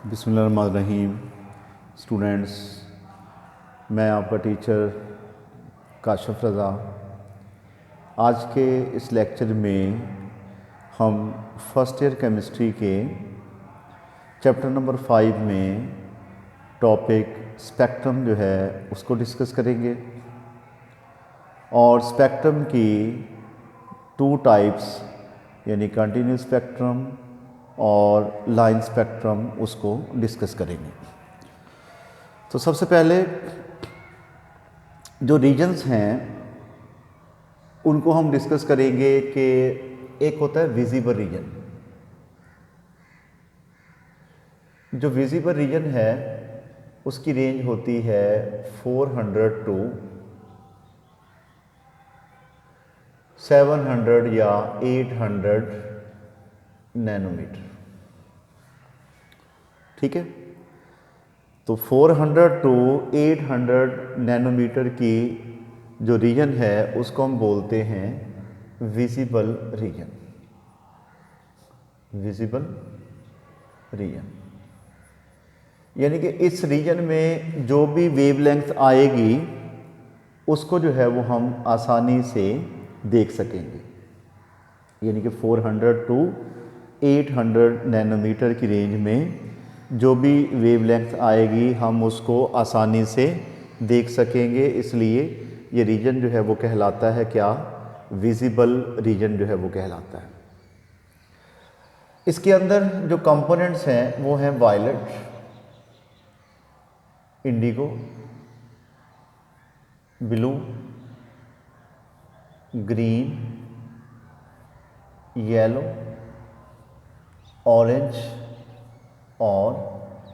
बिस्मिल्लाहिर्रहमानिर्रहीम। स्टूडेंट्स, मैं आपका टीचर काशिफ रज़ा। आज के इस लेक्चर में हम फर्स्ट ईयर केमिस्ट्री के चैप्टर नंबर 5 में टॉपिक स्पेक्ट्रम जो है उसको डिस्कस करेंगे और स्पेक्ट्रम की 2 टाइप्स यानी कंटिन्यूस स्पेक्ट्रम और लाइन स्पेक्ट्रम उसको डिस्कस करेंगे। तो सबसे पहले जो रीजन्स हैं उनको हम डिस्कस करेंगे कि एक होता है विजिबल रीजन। जो विजिबल रीजन है उसकी रेंज होती है 400 टू 700 या 800 नैनोमीटर। ठीक है, तो 400 टू 800 नैनोमीटर की जो रीजन है उसको हम बोलते हैं विजिबल रीजन। विजिबल रीजन यानी कि इस रीजन में जो भी वेवलेंथ आएगी उसको जो है वो हम आसानी से देख सकेंगे। यानी कि 400 टू 800 नैनोमीटर की रेंज में जो भी वेवलेंथ आएगी हम उसको आसानी से देख सकेंगे। इसलिए ये रीजन जो है वो कहलाता है क्या? विजिबल रीजन जो है वो कहलाता है। इसके अंदर जो कंपोनेंट्स हैं वो हैं violet, indigo, blue, green, yellow, orange और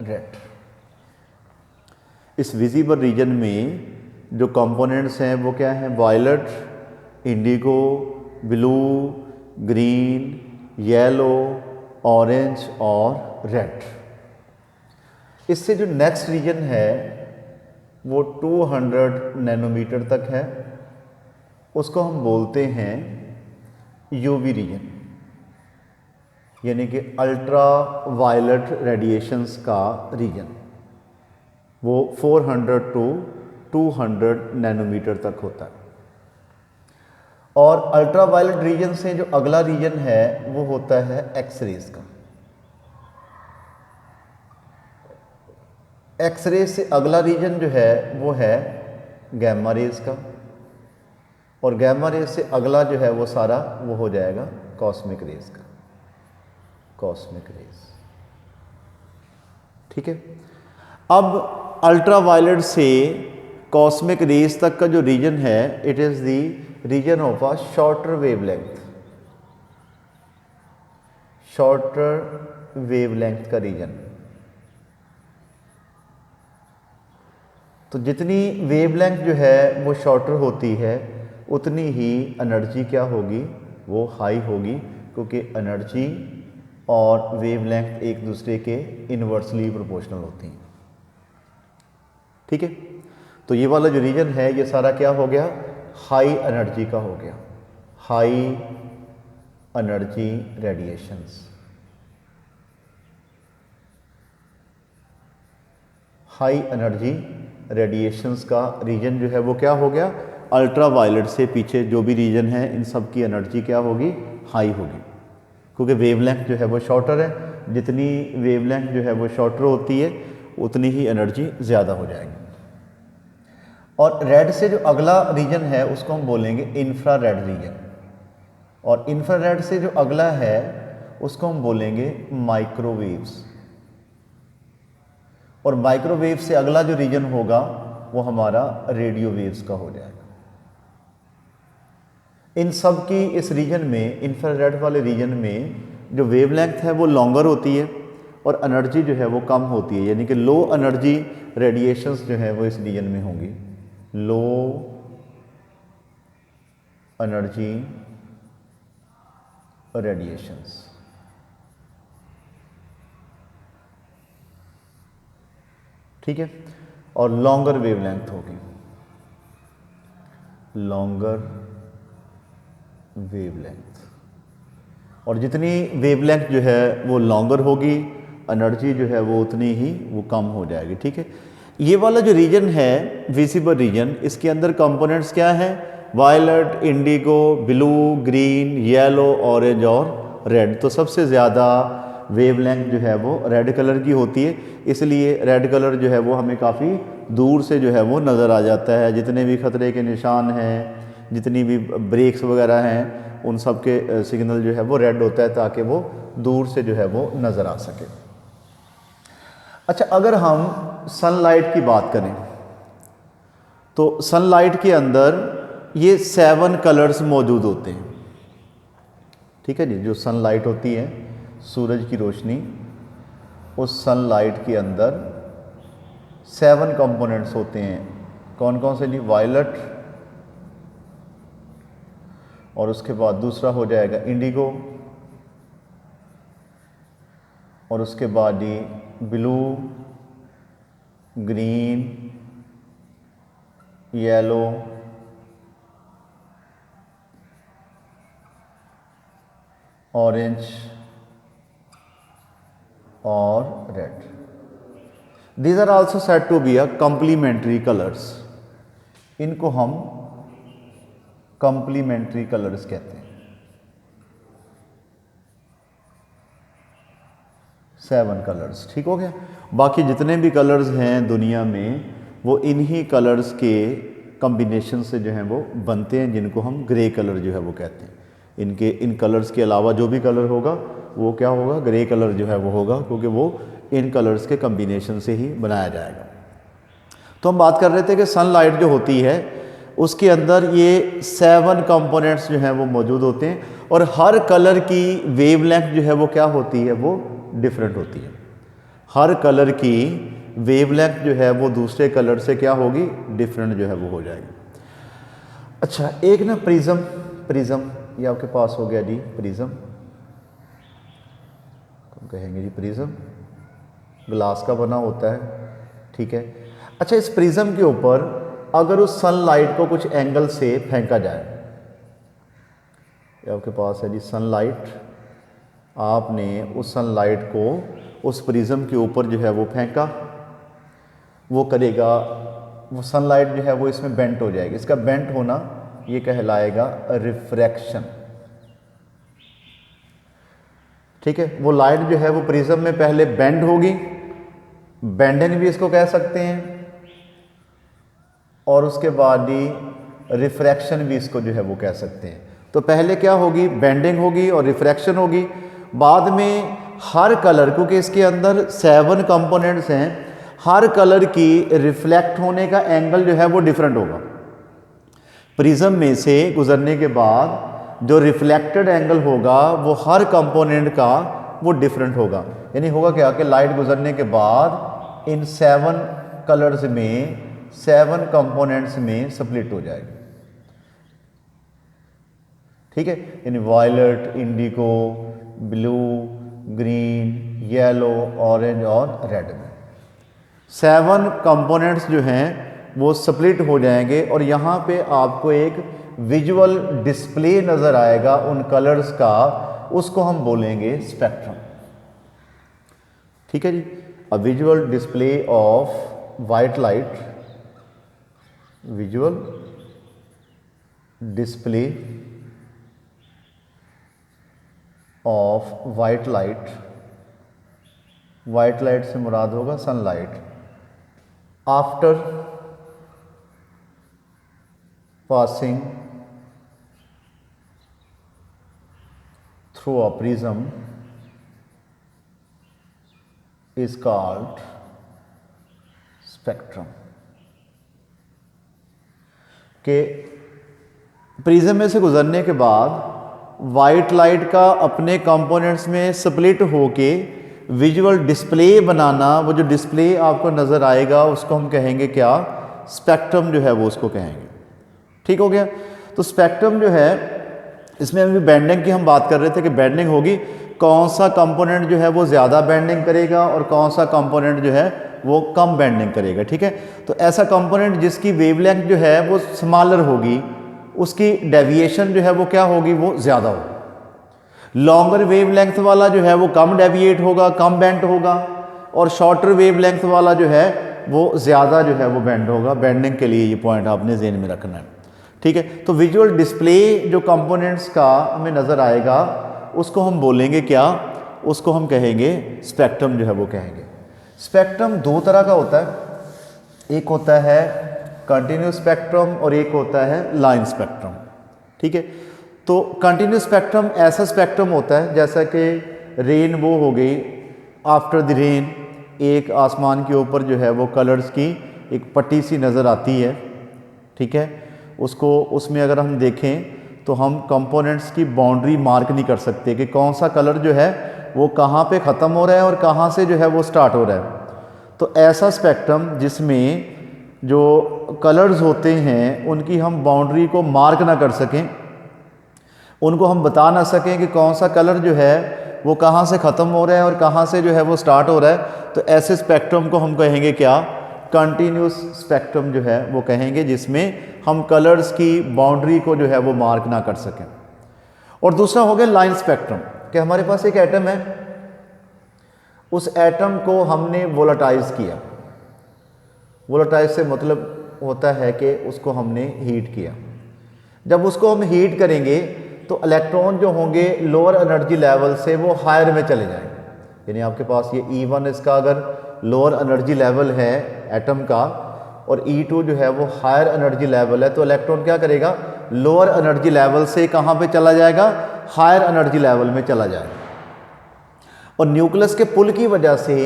रेड। इस विजिबल रीजन में जो कंपोनेंट्स हैं वो क्या हैं? Violet, indigo, blue, green, yellow, orange और रेड। इससे जो नेक्स्ट रीजन है वो 200 नैनोमीटर तक है, उसको हम बोलते हैं यूवी रीजन यानी कि अल्ट्रा वायलेट रेडिएशंस का रीजन। वो 400 टू 200 नैनोमीटर तक होता है। और अल्ट्रा वायलेट रीजन से जो अगला रीजन है वो होता है एक्सरेज का। एक्सरे से अगला रीजन जो है वो है गैमा रेज का, और गैमा रेज से अगला जो है वो सारा वो हो जाएगा कॉस्मिक रेज का। कॉस्मिक रेज, ठीक है। अब अल्ट्रा वायलेट से कॉस्मिक रेज तक का जो रीजन है it is the region of a shorter wavelength. Shorter wavelength का रीजन। तो जितनी वेवलेंथ जो है वो शॉर्टर होती है उतनी ही एनर्जी क्या होगी? वो हाई होगी, क्योंकि एनर्जी और वेवलेंथ एक दूसरे के इन्वर्सली प्रोपोर्शनल होती हैं। ठीक है, तो ये वाला जो रीजन है ये सारा क्या हो गया? हाई एनर्जी का हो गया। High energy radiations. High energy radiations का रीजन जो है वो क्या हो गया? अल्ट्रा वायलेट से पीछे जो भी रीजन है इन सब की एनर्जी क्या होगी? हाई होगी, क्योंकि वेवलेंथ जो है वो शॉर्टर है। जितनी वेवलेंथ जो है वो शॉर्टर होती है उतनी ही एनर्जी ज़्यादा हो जाएगी। और रेड से जो अगला रीजन है उसको हम बोलेंगे इंफ्रारेड रीजन, और इंफ्रारेड से जो अगला है उसको हम बोलेंगे माइक्रोवेव्स, और माइक्रोवेव से अगला जो रीजन होगा वो हमारा रेडियो वेव्स का हो जाएगा। इन सब की इस रीजन में, इंफ्रारेड वाले रीजन में जो वेवलेंथ है वो लॉन्गर होती है और एनर्जी जो है वो कम होती है। यानी कि लो एनर्जी रेडिएशंस जो है वो इस रीजन में होंगी। Low energy radiations. ठीक है, और लॉन्गर वेवलेंथ होगी। लॉन्गर वेवलेंथ, और जितनी वेवलेंथ जो है वो लॉन्गर होगी एनर्जी जो है वो उतनी ही वो कम हो जाएगी। ठीक है, ये वाला जो रीजन है विजिबल रीजन, इसके अंदर कंपोनेंट्स क्या हैं? Violet, indigo, blue, green, yellow, orange और रेड। तो सबसे ज़्यादा वेवलेंथ जो है वो रेड कलर की होती है, इसलिए रेड कलर जो है वो हमें काफ़ी दूर से जो है वो नज़र आ जाता है। जितने भी खतरे के निशान हैं, जितनी भी ब्रेक्स वगैरह हैं, उन सब के सिग्नल जो है वो रेड होता है ताकि वो दूर से जो है वो नज़र आ सके। अच्छा, अगर हम सनलाइट की बात करें तो सनलाइट के अंदर ये 7 कलर्स मौजूद होते हैं। ठीक है जी, जो सनलाइट होती है, सूरज की रोशनी, उस सनलाइट के अंदर 7 कंपोनेंट्स होते हैं। कौन कौन से जी? वायलेट, और उसके बाद दूसरा हो जाएगा इंडिगो, और उसके बाद ये ब्लू, ग्रीन, येलो, ऑरेंज और red. These are also said to be a complementary colours. इनको हम कॉम्प्लीमेंट्री कलर्स कहते हैं। 7 कलर्स, ठीक हो गया। बाकी जितने भी कलर्स हैं दुनिया में वो इन्हीं कलर्स के कॉम्बिनेशन से जो हैं वो बनते हैं, जिनको हम ग्रे कलर जो है वो कहते हैं। इन कलर्स के अलावा जो भी कलर होगा वो क्या होगा? ग्रे कलर जो है वो होगा, क्योंकि वो इन कलर्स के कॉम्बिनेशन से ही बनाया जाएगा। तो हम बात कर रहे थे कि सनलाइट जो होती है उसके अंदर ये 7 कंपोनेंट्स जो हैं वो मौजूद होते हैं, और हर कलर की वेवलेंथ जो है वो क्या होती है? वो डिफरेंट होती है। हर कलर की वेवलेंथ जो है वो दूसरे कलर से क्या होगी? डिफरेंट जो है वो हो जाएगी। अच्छा, एक ना प्रिज्म ये आपके पास हो गया जी, प्रिज्म तो कहेंगे जी प्रिज्म ग्लास का बना होता है। ठीक है, अच्छा, इस प्रिज्म के ऊपर अगर उस सनलाइट को कुछ एंगल से फेंका जाए, ये आपके पास है जी सनलाइट, आपने उस सनलाइट को उस प्रिज्म के ऊपर जो है वो फेंका, वो करेगा, वो सनलाइट जो है वो इसमें बेंट हो जाएगी। इसका बेंट होना ये कहलाएगा रिफ्रैक्शन। ठीक है, वो लाइट जो है वो प्रिज्म में पहले बेंड होगी, बेंडिंग भी इसको कह सकते हैं, और उसके बाद ही रिफ्रैक्शन भी इसको जो है वो कह सकते हैं। तो पहले क्या होगी? बेंडिंग होगी और रिफ्रैक्शन होगी। बाद में हर कलर, क्योंकि इसके अंदर 7 कंपोनेंट्स हैं, हर कलर की रिफ्लेक्ट होने का एंगल जो है वो डिफरेंट होगा। प्रिज्म में से गुजरने के बाद जो रिफ्लेक्टेड एंगल होगा वो हर कंपोनेंट का वो डिफरेंट होगा। यानी होगा क्या कि लाइट गुजरने के बाद इन 7 कलर्स में 7 कंपोनेंट्स में स्प्लिट हो जाएगी। ठीक है, यानी violet, indigo, blue, green, yellow, orange और रेड में 7 कंपोनेंट्स जो हैं वो स्प्लिट हो जाएंगे, और यहाँ पे आपको एक विजुअल डिस्प्ले नज़र आएगा उन कलर्स का, उसको हम बोलेंगे स्पेक्ट्रम। ठीक है जी, a visual display of white light, visual display of white light, white light से मुराद होगा sunlight, after passing through a prism is called spectrum. के प्रिज्म में से गुजरने के बाद वाइट लाइट का अपने कंपोनेंट्स में स्प्लिट होके विजुअल डिस्प्ले बनाना, वो जो डिस्प्ले आपको नज़र आएगा उसको हम कहेंगे क्या? स्पेक्ट्रम जो है वो उसको कहेंगे। ठीक हो गया। तो स्पेक्ट्रम जो है, इसमें अभी बेंडिंग की हम बात कर रहे थे कि बेंडिंग होगी, कौन सा कंपोनेंट जो है वो ज़्यादा बेंडिंग करेगा और कौन सा कंपोनेंट जो है वो कम बेंडिंग करेगा। ठीक है, तो ऐसा कंपोनेंट जिसकी वेवलेंथ जो है वो स्मॉलर होगी, उसकी डेविएशन जो है वो क्या होगी? वो ज़्यादा होगी। लॉन्गर वेवलेंथ वाला जो है वो कम डेविएट होगा, कम बेंट होगा, और शॉर्टर वेवलेंथ वाला जो है वो ज़्यादा जो है वो बेंड होगा। बेंडिंग के लिए ये पॉइंट आपने ज़हन में रखना है, ठीक है। तो विजुअल डिस्प्ले जो कंपोनेंट्स का हमें नज़र आएगा उसको हम बोलेंगे क्या, उसको हम कहेंगे स्पेक्ट्रम जो है वो कहेंगे। स्पेक्ट्रम दो तरह का होता है, एक होता है कंटिन्यूस स्पेक्ट्रम और एक होता है लाइन स्पेक्ट्रम, ठीक है। तो कंटिन्यूस स्पेक्ट्रम ऐसा स्पेक्ट्रम होता है जैसा कि रेनबो हो गई, आफ्टर द रेन एक आसमान के ऊपर जो है वो कलर्स की एक पट्टी सी नज़र आती है, ठीक है। उसको उसमें अगर हम देखें तो हम कंपोनेंट्स की बाउंड्री मार्क नहीं कर सकते कि कौन सा कलर जो है वो कहाँ पे ख़त्म हो रहा है और कहाँ से जो है वो स्टार्ट हो रहा है। तो ऐसा स्पेक्ट्रम जिसमें जो कलर्स होते हैं उनकी हम बाउंड्री को मार्क ना कर सकें, उनको हम बता ना सकें कि कौन सा कलर जो है वो कहाँ से ख़त्म हो रहा है और कहाँ से जो है वो स्टार्ट हो रहा है, तो ऐसे स्पेक्ट्रम को हम कहेंगे क्या, कंटिन्यूस स्पेक्ट्रम जो है वो कहेंगे, जिसमें हम कलर्स की बाउंड्री को जो है वो मार्क ना कर सकें। और दूसरा हो गया लाइन स्पेक्ट्रम, कि हमारे पास एक एटम है, उस एटम को हमने वोलेटाइज किया। वोलेटाइज से मतलब होता है कि उसको हमने हीट किया। जब उसको हम हीट करेंगे तो इलेक्ट्रॉन जो होंगे लोअर एनर्जी लेवल से वो हायर में चले जाएंगे। यानी आपके पास ये E1 इसका अगर लोअर एनर्जी लेवल है एटम का और E2 जो है वो हायर एनर्जी लेवल है, तो इलेक्ट्रॉन क्या करेगा, लोअर एनर्जी लेवल से कहाँ पे चला जाएगा, हायर एनर्जी लेवल में चला जाएगा। और न्यूक्लियस के पुल की वजह से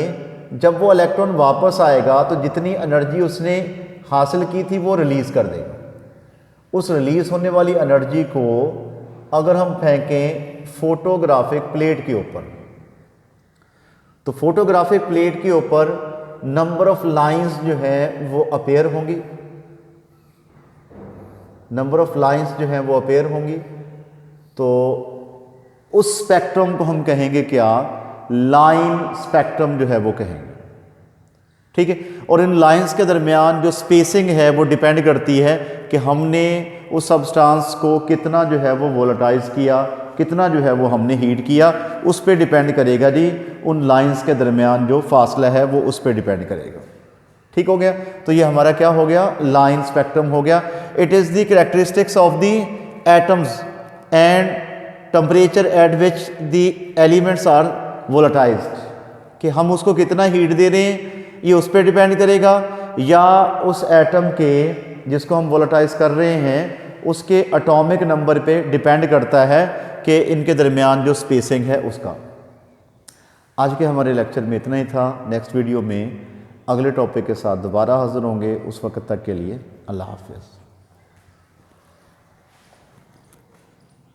जब वो इलेक्ट्रॉन वापस आएगा तो जितनी एनर्जी उसने हासिल की थी वो रिलीज़ कर देगा। उस रिलीज़ होने वाली एनर्जी को अगर हम फेंकें फोटोग्राफिक प्लेट के ऊपर, तो फोटोग्राफिक प्लेट के ऊपर नंबर ऑफ लाइंस जो है वो अपेयर होंगी, नंबर ऑफ लाइंस जो हैं वो अपेयर होंगी। तो उस स्पेक्ट्रम को हम कहेंगे क्या, लाइन स्पेक्ट्रम जो है वो कहेंगे, ठीक है। और इन लाइंस के दरमियान जो स्पेसिंग है वो डिपेंड करती है कि हमने उस सब्सटेंस को कितना जो है वो वोलेटाइज किया, कितना जो है वो हमने हीट किया, उस पर डिपेंड करेगा जी। उन लाइंस के दरमियान जो फासला है वो उस पर डिपेंड करेगा, ठीक हो गया। तो ये हमारा क्या हो गया, लाइन स्पेक्ट्रम हो गया। It is the characteristics of the atoms and temperature at which the elements are volatilized, कि हम उसको कितना हीट दे रहे हैं ये उस पर डिपेंड करेगा, या उस एटम के जिसको हम वोलेटाइज कर रहे हैं उसके एटॉमिक नंबर पे डिपेंड करता है कि इनके दरमियान जो स्पेसिंग है उसका। आज के हमारे लेक्चर में इतना ही था। नेक्स्ट वीडियो में अगले टॉपिक के साथ दोबारा हाजिर होंगे। उस वक्त तक के लिए अल्लाह हाफ़िज़।